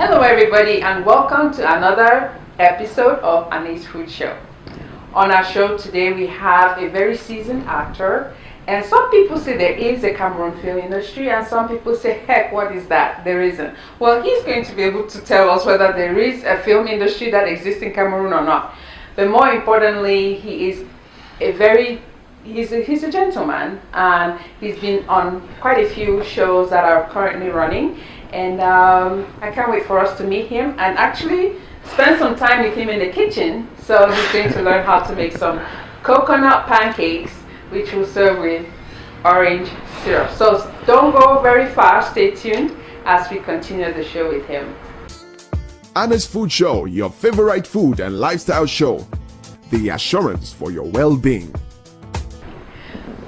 Hello everybody and welcome to another episode of Aneh's Food Show. On our show today we have a very seasoned actor, and some people say there is a Cameroon film industry and some people say, heck, what is that? There isn't. Well, he's going to be able to tell us whether there is a film industry that exists in Cameroon or not. But more importantly, he's a gentleman, and he's been on quite a few shows that are currently running. And I can't wait for us to meet him and actually spend some time with him in the kitchen. So he's going to learn how to make some coconut pancakes, which we'll serve with orange syrup. So don't go very far, stay tuned as we continue the show with him. Aneh's Food Show, your favorite food and lifestyle show. The assurance for your well-being.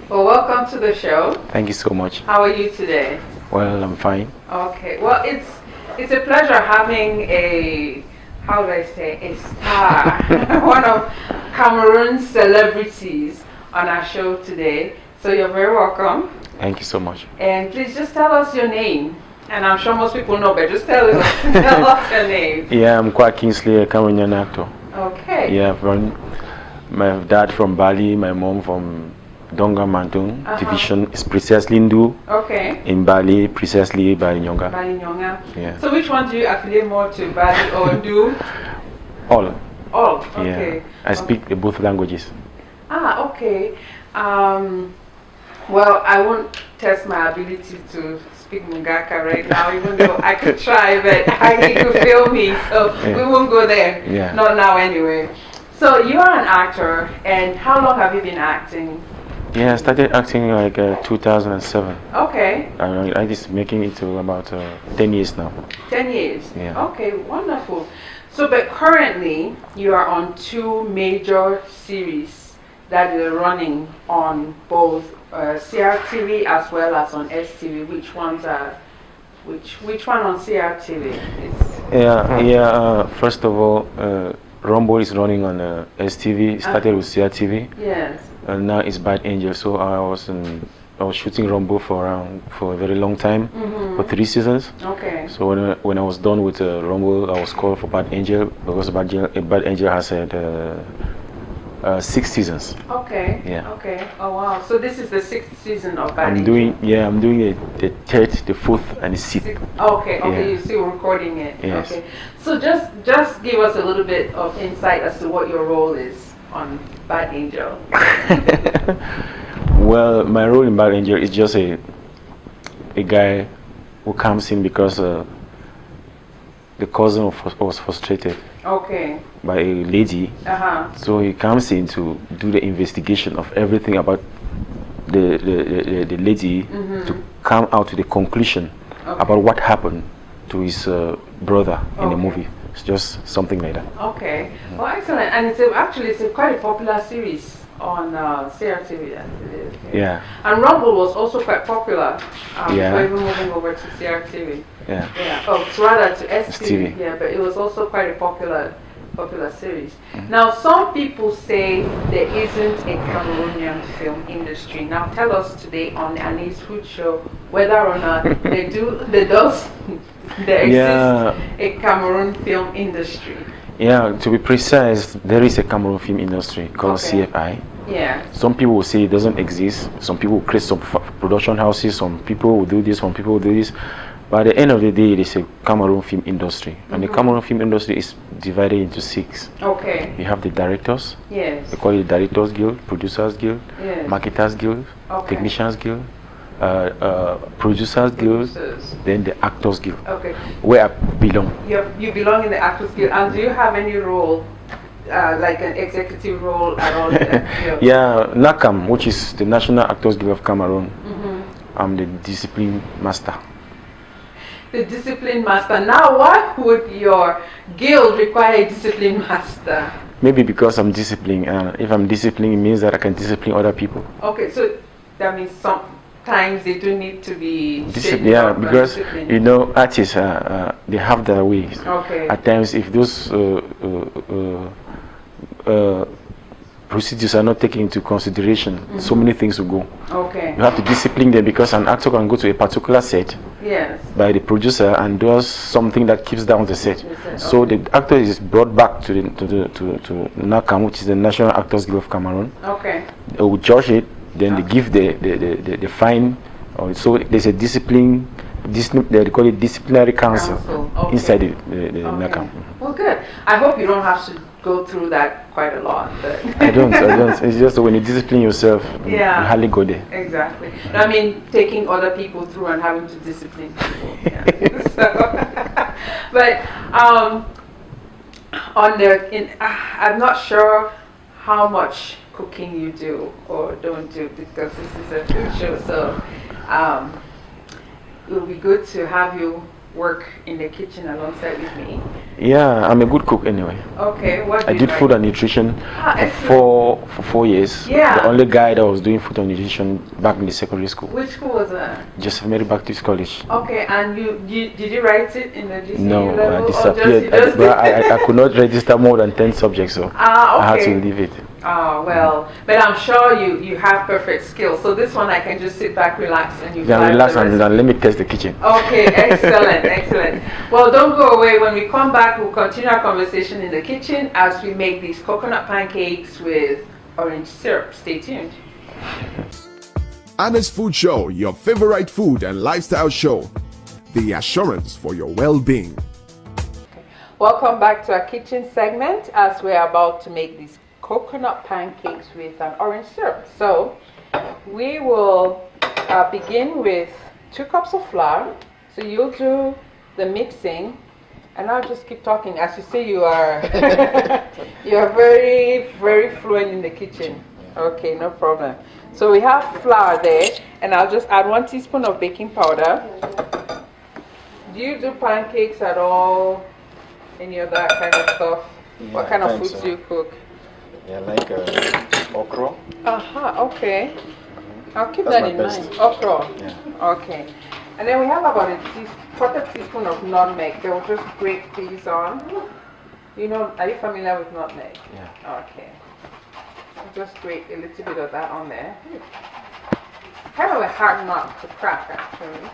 Well, welcome to the show. Thank you so much. How are you today? Well, I'm fine. Okay. Well, it's a pleasure having a star, one of Cameroon's celebrities on our show today. So you're very welcome. Thank you so much. And please just tell us your name. And I'm sure most people know, but just tell us your name. Yeah, I'm Nkwah Kingsley, a Cameroonian actor. Okay. Yeah, my dad from Bali, my mom from Donga Mantung division is precisely Ndu. Okay. In Bali, precisely Bali Nyonga. Bali Nyonga. Yeah. So which one do you affiliate more to, Bali or Ndu? All. All. Okay. Yeah. I speak both languages. Ah, okay. Well, I won't test my ability to speak Mungaka right now, even though I could try, but you could feel me, so we won't go there. Yeah. Not now anyway. So you are an actor, and how long have you been acting? Yeah, I started acting like 2007. Okay. I just making it to about 10 years now. 10 years? Yeah. Okay, wonderful. So, but currently, you are on two major series that are running on both CRTV as well as on STV. Which ones are, which one on CRTV? First of all, Rumble is running on STV. Started with CRTV. Yes. And now it's Bad Angel. So I was shooting Rumble for a very long time, for 3 seasons. Okay. So when I was done with Rumble, I was called for Bad Angel because Bad Angel has had 6 seasons. Okay. Yeah. Okay. Oh wow. So this is the 6th season of Bad I'm Angel. I'm doing the 3rd, the 4th, and the 6th. Okay. Okay. Yeah. You're still recording it. Yes. Okay. So just give us a little bit of insight as to what your role is on Bad Angel. Well, my role in Bad Angel is just a guy who comes in because the cousin was frustrated. Okay. By a lady. So he comes in to do the investigation of everything about the lady to come out to the conclusion about what happened to his brother in the movie. It's just something like that. Okay. Well, excellent. And it's quite a popular series on CRTV. Yeah. And Rumble was also quite popular before even moving over to CRTV. Yeah. Yeah. Oh, it's rather to STV. Yeah, but it was also quite a popular series. Now, some people say there isn't a Cameroonian film industry. Now, tell us today on Aneh's Food Show whether or not there exists a Cameroon film industry. Yeah, to be precise, there is a Cameroon film industry called CFI. Yeah. Some people will say it doesn't exist. Some people will create some production houses. Some people will do this. Some people will do this. But at the end of the day, it is a Cameroon film industry. And the Cameroon film industry is divided into 6. Okay. You have the directors. Yes. They call it the Directors Guild, Producers Guild, Marketers Guild, Technicians Guild, Producers Guild, then the Actors Guild. Okay. Where I belong. You belong in the Actors Guild. And do you have any role, like an executive role at all? Yeah, NACAM, which is the National Actors Guild of Cameroon. I'm the discipline master. The discipline master. Now, why would your guild require a discipline master? Maybe because I'm disciplined. If I'm disciplined, it means that I can discipline other people. Okay, so that means sometimes they do need to be disciplined. Yeah, because you know, artists they have their ways. Okay. At times, if those procedures are not taken into consideration, so many things will go. Okay. You have to discipline them because an actor can go to a particular set by the producer and does something that keeps down the set. So the actor is brought back to NACAM, which is the National Actors Guild of Cameroon. They will judge it, then they give the fine. So there's a they call it disciplinary council inside the NACAM. Well, good. I hope you don't have to go through that quite a lot. But I don't. It's just when you discipline yourself, you hardly go there. Exactly. I mean, taking other people through and having to discipline people. But I'm not sure how much cooking you do or don't do, because this is a food show. So it would be good to have you work in the kitchen alongside with me. Yeah, I'm a good cook anyway. Okay, what I did food and nutrition for 4 years. Yeah. The only guy that was doing food and nutrition back in the secondary school. Which school was that? Joseph Mary Baptist College. Okay, and did you write it in the GCE level? No, I disappeared. I could not register more than 10 subjects, so I had to leave it. Oh, well, but I'm sure you have perfect skills. So this one I can just sit back, relax, and you can relax and let me test the kitchen. Okay, excellent, excellent. Well, don't go away. When we come back, we'll continue our conversation in the kitchen as we make these coconut pancakes with orange syrup. Stay tuned. Aneh's Food Show, your favorite food and lifestyle show. The assurance for your well-being. Welcome back to our kitchen segment as we're about to make these coconut pancakes with an orange syrup. So we will begin with 2 cups of flour. So you'll do the mixing, and I'll just keep talking. As you say, you are you are very, very fluent in the kitchen. Okay, no problem. So we have flour there, and I'll just add 1 teaspoon of baking powder. Do you do pancakes at all? Any of that kind of stuff? Yeah, what kind of foods do you cook? Yeah, like okra. Okay. I'll keep that in mind. Okra. Yeah. Okay. And then we have about a quarter teaspoon of nutmeg. They'll just grate these on. You know, are you familiar with nutmeg? Yeah. Okay. I'll just grate a little bit of that on there. Kind of a hard nut to crack, actually.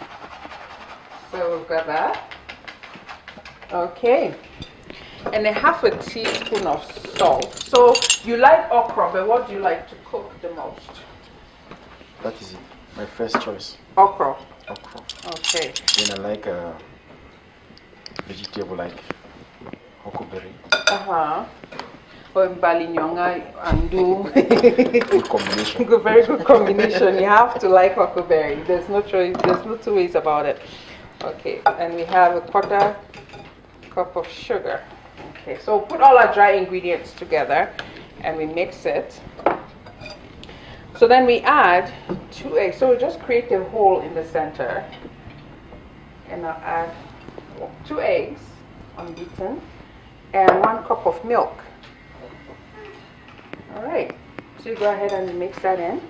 So we've got that. Okay. And a half a teaspoon of salt. So you like okra, but what do you like to cook the most? That is it. My first choice. Okra. Okra. Okay. Then I like a vegetable like huckleberry. Or balinyonga and do. Good combination. Very good combination. You have to like huckleberry. There's no choice. There's no 2 ways about it. Okay. And we have a quarter cup of sugar. Okay, so put all our dry ingredients together and we mix it. So then we add 2 eggs. So we just create a hole in the center. And I'll add 2 eggs unbeaten and 1 cup of milk. Alright, so you go ahead and mix that in.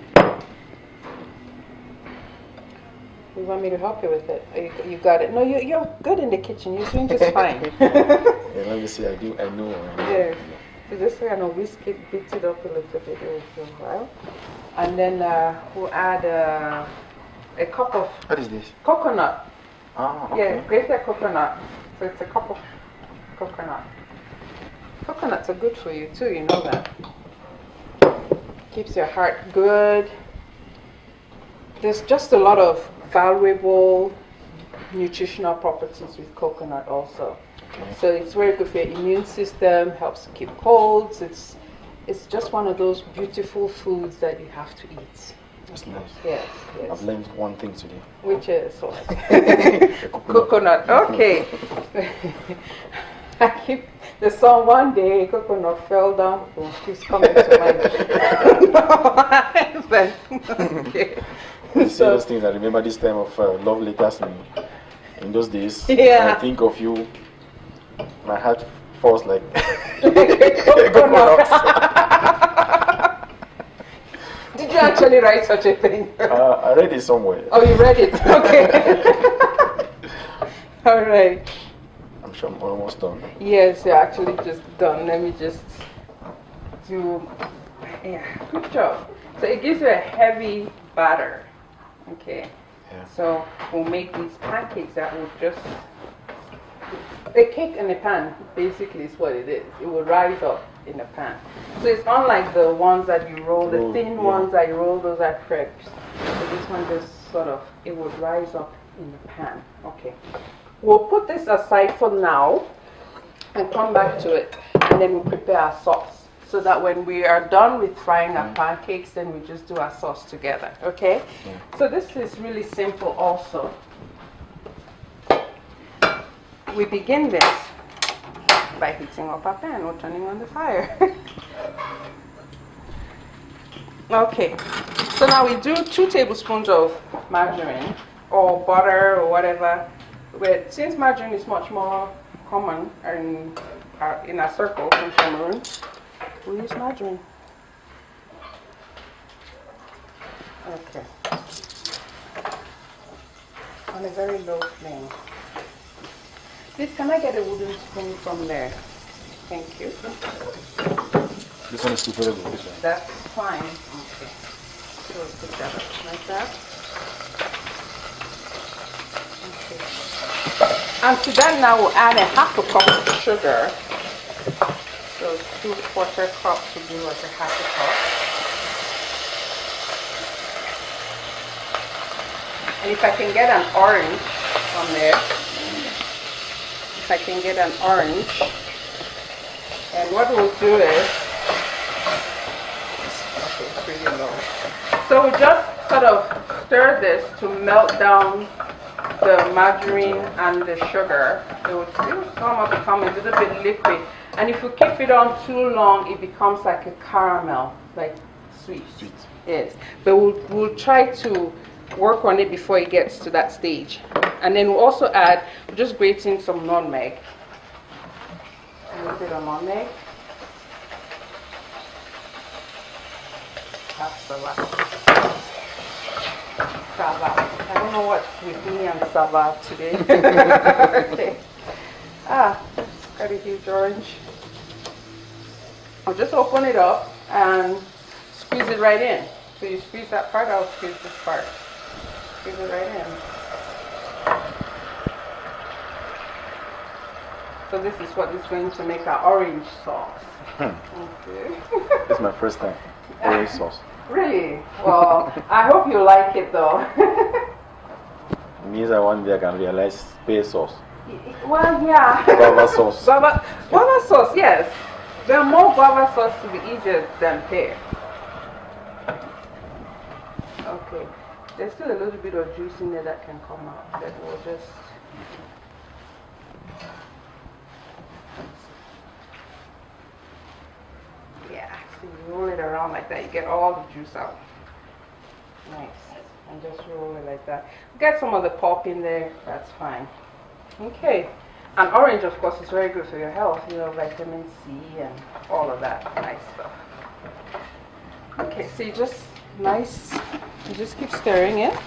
You want me to help you with it? You got it. No, you're good in the kitchen. You're doing just fine. Yeah, let me see. I know. Yeah. So just kind of whisk it, beat it up a little bit for a while. And then we'll add a cup of... What is this? Coconut. Oh, okay. Yeah, grated coconut. So it's a cup of coconut. Coconuts are good for you too, you know that. Keeps your heart good. There's just a lot of valuable nutritional properties with coconut also. Okay. So it's very good for your immune system, helps keep colds. It's just one of those beautiful foods that you have to eat. That's nice. Yes. I've learned one thing today. Which is what? Coconut. Okay. I keep the song one day, coconut fell down. Keeps coming to mind. Okay. You see those things, I remember this time of love letters in those days. Yeah. When I think of you, my heart falls like coconut. Did you actually write such a thing? I read it somewhere. Oh, you read it? Okay. All right. I'm sure I'm almost done. Yes, you're actually just done. Let me just do. Yeah, good job. So it gives you a heavy batter. Okay. Yeah. So we'll make these pancakes that will just, a cake in a pan basically is what it is. It will rise up in the pan. So it's unlike the ones that you roll, the thin ones that you roll, those are crepes. So this one just sort of, it would rise up in the pan. Okay. We'll put this aside for now and come back to it, and then we'll prepare our sauce so that when we are done with frying our pancakes, then we just do our sauce together. Okay? So this is really simple also. We begin this by heating up our pan or turning on the fire. Okay, so now we do 2 tablespoons of margarine or butter or whatever. But since margarine is much more common in our circle in Cameroon, we use margarine. Okay, on a very low flame. Please, can I get a wooden spoon from there? Thank you. This one is too good. That's fine. Okay. So we'll put that up like that. Okay. And to that now we'll add a half a cup of sugar. So 2/4 cups will do like a half a cup. And if I can get an orange on there. If I can get an orange. And what we'll do is, okay, it's pretty low. So we just sort of stir this to melt down the margarine and the sugar. It will somewhat become a little bit liquid. And if you keep it on too long, it becomes like a caramel, like sweet. Yes. But we'll try to work on it before it gets to that stage. And then we'll also add, we're just grating some nutmeg. A little bit of nutmeg. Sava. I don't know what's with me and Sava today. Okay. Got a huge orange. I'll just open it up and squeeze it right in. So you squeeze that part, I'll squeeze this part. Squeeze it right in. So this is what is going to make our orange sauce. Okay. This is my first time. Orange sauce. Really? Well, I hope you like it though. It means I one day I can realize pear sauce. Well, yeah. Guava sauce. Guava sauce, yes. There are more guava sauce to be easier than pear. Okay. There's still a little bit of juice in there that can come out. That will just. Yeah, so you roll it around like that, you get all the juice out. Nice. And just roll it like that. Get some of the pulp in there, that's fine. Okay. And orange, of course, is very good for your health, you know, vitamin C and all of that nice stuff. Okay, so you just keep stirring it.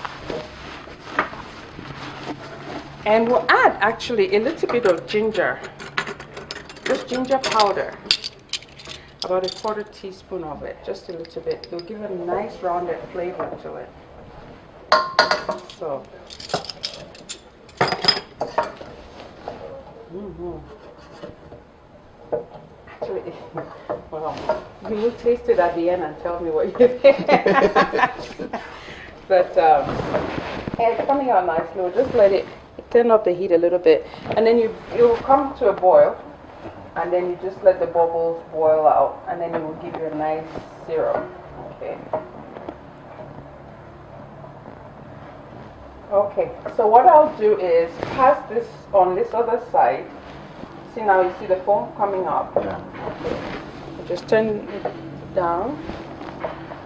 And we'll add actually a little bit of ginger, just ginger powder. About a 1/4 teaspoon of it, just a little bit. It'll give a nice rounded flavor to it. So, actually, well, you will taste it at the end and tell me what you think. But it's coming out nicely. We'll just let it turn up the heat a little bit, and then it will come to a boil. And then you just let the bubbles boil out, and then it will give you a nice syrup. Okay. Okay, so what I'll do is pass this on this other side. See now, you see the foam coming up? Yeah. Okay. Just turn it down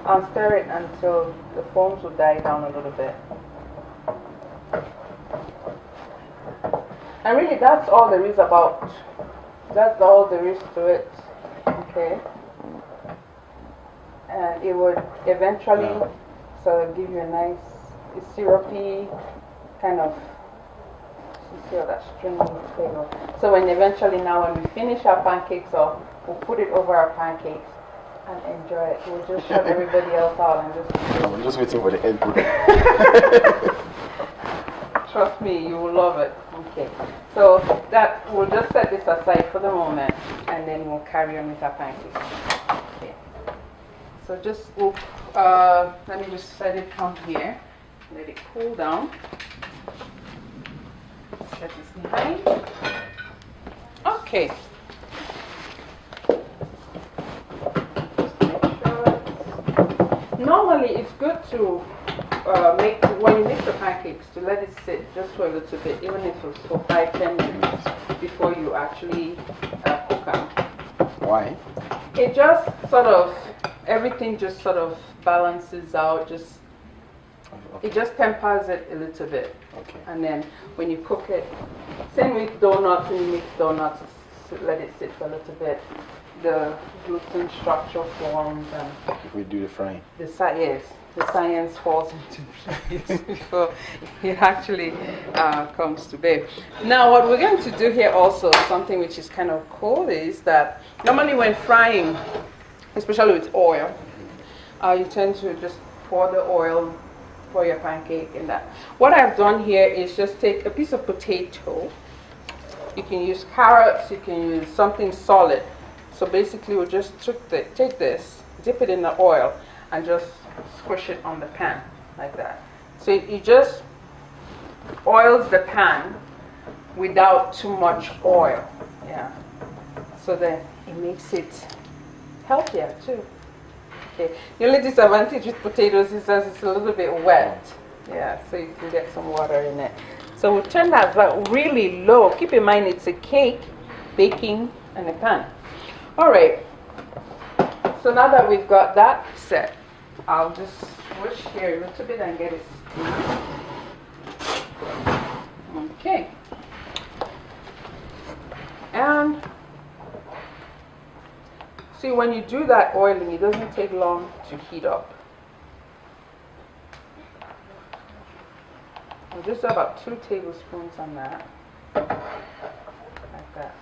and stir it until the foams will die down a little bit. And really, that's all there is about. That's all there is to it. Okay. And it would eventually sort of give you a nice syrupy kind of, you see all that stringy flavor. So when we finish our pancakes off, we'll put it over our pancakes and enjoy it. We'll just shut everybody else out and just. I'm just waiting for the end. Trust me, you will love it. Okay. So that we'll just set this aside for the moment, and then we'll carry on with our pancakes. Okay. So just let me just set it on here. Let it cool down. Set this behind. Okay. Normally, it's good to when you make the pancakes, to let it sit just for a little bit, even if it's for 5-10 minutes before you actually cook them. Why? It just sort of, everything just sort of balances out, it just tempers it a little bit. Okay. And then when you cook it, same with donuts, when you mix donuts, let it sit for a little bit. The gluten structure forms, and if we do the frying. The science falls into place before it actually comes to bear. Now, what we're going to do here also, something which is kind of cool, is that normally when frying, especially with oil, you tend to just pour the oil for your pancake and that. What I've done here is just take a piece of potato. You can use carrots, you can use something solid. So basically we'll just take this, dip it in the oil, and just squish it on the pan like that. So it just oils the pan without too much oil. Yeah. So then it makes it healthier too. Okay. The only disadvantage with potatoes is that it's a little bit wet. Yeah, so you can get some water in it. So we'll turn that really low. Keep in mind it's a cake baking in a pan. Alright, so now that we've got that set, I'll just switch here a little bit and get it steamed. Okay. And see, when you do that oiling, it doesn't take long to heat up. I'll just about 2 tablespoons on that. Like that.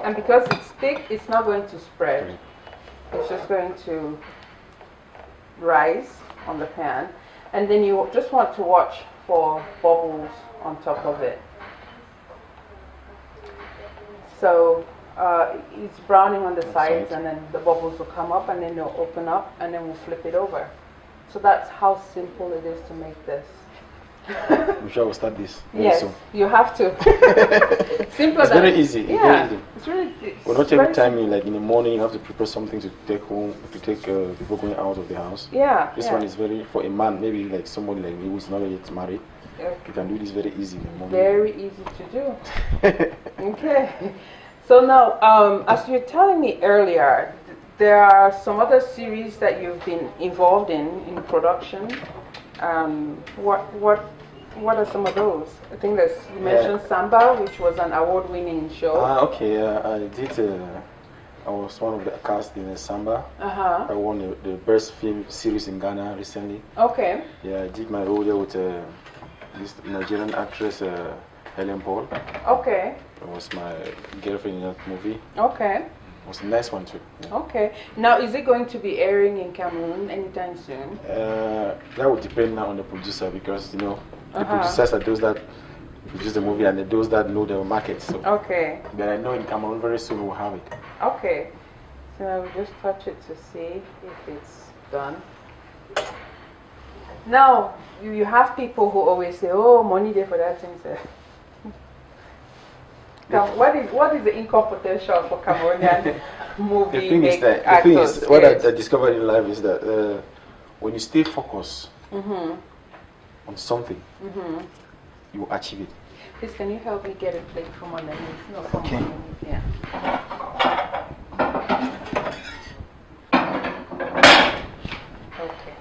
And because it's thick, it's not going to spread. It's just going to rise on the pan. And then you just want to watch for bubbles on top of it. So it's browning on the sides, and then the bubbles will come up, and then they'll open up, and then we'll flip it over. So that's how simple it is to make this. We shall start this. Yes, soon. You have to. Simpler. It's very easy. Yeah, it's very easy. Well, not every time, like in the morning, you have to prepare something to take home, to take people going out of the house. Yeah. This one is very, for a man, maybe like somebody like me who's not yet married, you can do this very easy in the morning. Very easy to do. Okay. So now, as you were telling me earlier, there are some other series that you've been involved in production. What are some of those? I think you mentioned Samba, which was an award-winning show. Okay. I did. I was one of the cast in Samba. I won the best film series in Ghana recently. Okay. Yeah, I did my role there with this Nigerian actress Helen Paul. Okay. It was my girlfriend in that movie. Okay. It was a nice one too. Yeah. Okay. Now, is it going to be airing in Cameroon anytime soon? That would depend now on the producer, because the producers are those that produce the movie and those that know the market. So. Okay. But I know in Cameroon very soon we'll have it. Okay. So I will just touch it to see if it's done. Now, you have people who always say, "Oh, money there for that thing, sir." Now, what is the income potential for Cameroonian movie actors? The thing is, what I discovered in life is that when you stay focused on something, you will achieve it. Please, can you help me get a plate from underneath? No, from underneath, yeah. Okay.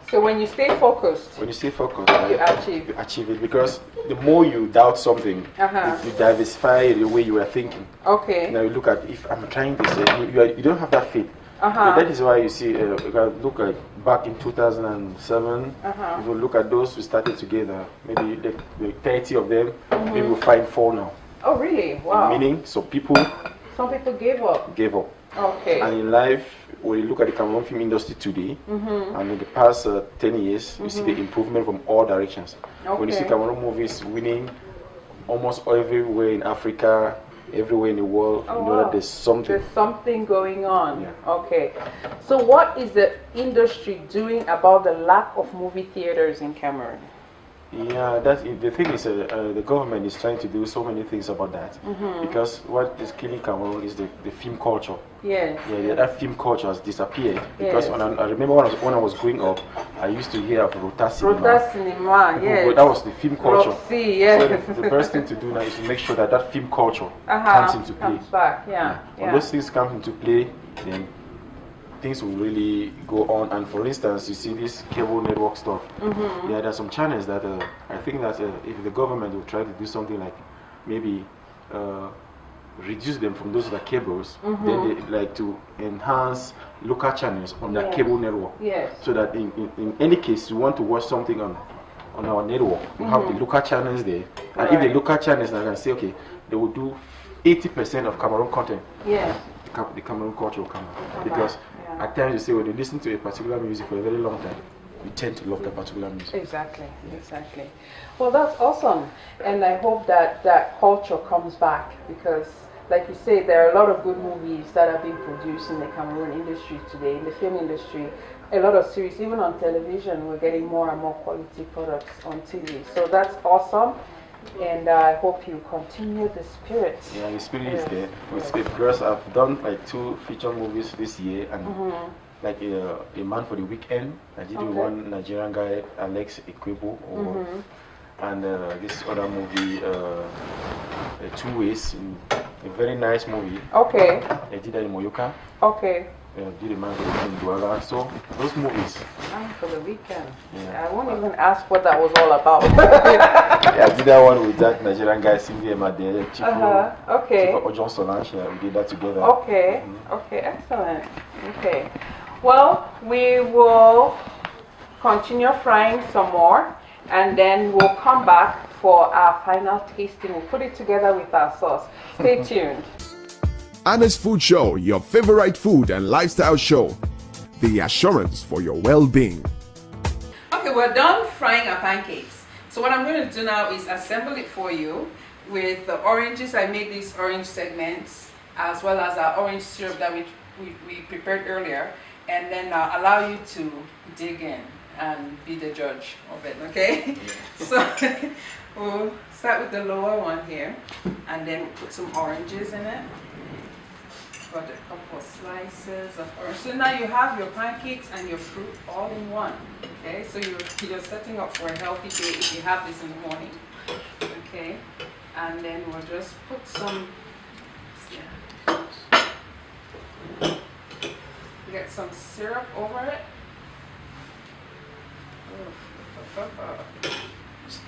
So when you stay focused, you achieve it, because the more you doubt something, you diversify the way you are thinking. Okay. Now you look at, if I'm trying this, you don't have that faith. That is why you see, you can look at back in 2007, if you look at those who started together, maybe the 30 of them, maybe we'll find 4 now. Oh really? Wow. Meaning, so some people gave up. Gave up. Okay. And in life, when you look at the Cameroon film industry today, and in the past 10 years, you see the improvement from all directions. Okay. When you see Cameroon movies winning almost everywhere in Africa, everywhere in the world, you know that there's something. There's something going on. Yeah. Okay. So what is the industry doing about the lack of movie theaters in Cameroon? Yeah, the thing is, the government is trying to do so many things about that, because what is killing Cameroon is the film culture. Yes. Yeah, that film culture has disappeared. Because when I remember when I was growing up, I used to hear of Rota Cinema. Rota Cinema, yes. But that was the film culture. Roxy, yes. So the first thing to do now is to make sure that that film culture comes into play. Comes back, yeah. When those things come into play, then things will really go on. And for instance, you see this cable network stuff. Yeah, there are some channels that I think that if the government will try to do something like maybe reduce them from those that cables, then they like to enhance local channels on that cable network. Yes. So that in any case you want to watch something on our network, we have the local channels there. And if the local channels are going to say, okay, they will do 80% of Cameroon content. Yes. The Cameroon culture will come out. Because at times you say when you listen to a particular music for a very long time, you tend to love that particular music. Exactly, exactly. Well, that's awesome. And I hope that that culture comes back, because like you say, there are a lot of good movies that are being produced in the Cameroon industry today, in the film industry. A lot of series, even on television, we're getting more and more quality products on TV. So that's awesome. And I hope you continue the spirit. Yeah, the spirit is there. Because I've done like 2 feature movies this year, and like A Man for the Weekend. I did with one Nigerian guy, Alex Ekwebo, and this other movie, 2 Ways, a very nice movie. Okay. I did that in Moyoka. Okay. Did A Man for the Weekend in Douala. So those movies. Man for the Weekend. Yeah. I won't even ask what that was all about. Yeah, I did that one with that Nigerian guy, Cindy Emade, Chief Ojon Solange. We did that together. Okay. Okay, excellent. Okay. Well, we will continue frying some more, and then we'll come back for our final tasting. We'll put it together with our sauce. Stay tuned. Aneh's Food Show, your favorite food and lifestyle show. The assurance for your well-being. Okay, we're done frying our pancakes. So what I'm going to do now is assemble it for you with the oranges. I made these orange segments, as well as our orange syrup that we prepared earlier, and then allow you to dig in and be the judge of it, okay? So we'll start with the lower one here, and then put some oranges in it. Got a couple of slices of orange. So now you have your pancakes and your fruit all in one. Okay, so you're setting up for a healthy day if you have this in the morning. Okay, and then we'll just put some. Get some syrup over it.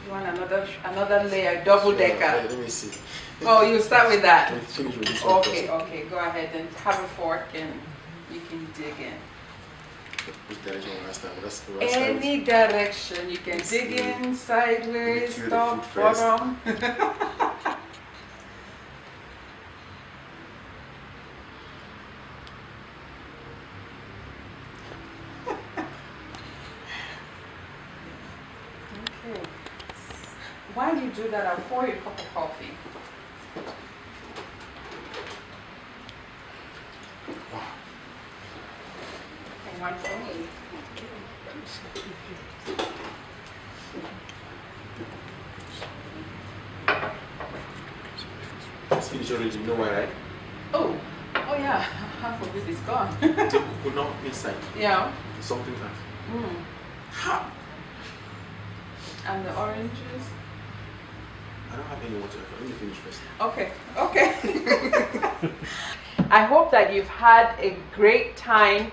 You want another layer, double decker. Let me see. Oh, you start with that. Finish with this one first. Okay, go ahead and have a fork and you can dig in. Which direction will I start? Any direction. You can dig in, sideways, top, bottom. While you do that, I'll pour you a cup of coffee. And one for me. It's finished already, you know why, right? Oh yeah, half of it is gone. Coconut inside. Yeah. Something else. Ha! And the oranges. I don't have any water. Let me finish first. Okay. I hope that you've had a great time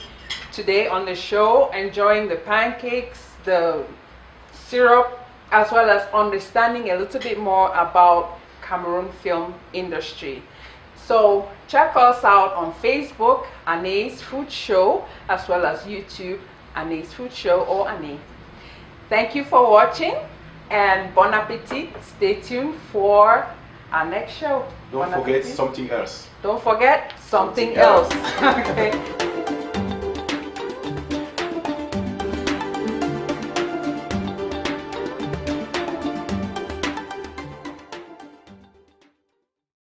today on the show, enjoying the pancakes, the syrup, as well as understanding a little bit more about Cameroon film industry. So check us out on Facebook, Aneh's Food Show, as well as YouTube, Aneh's Food Show or Aneh. Thank you for watching. And bon appetit. Stay tuned for our next show. Don't forget something else. Don't forget something else. Okay.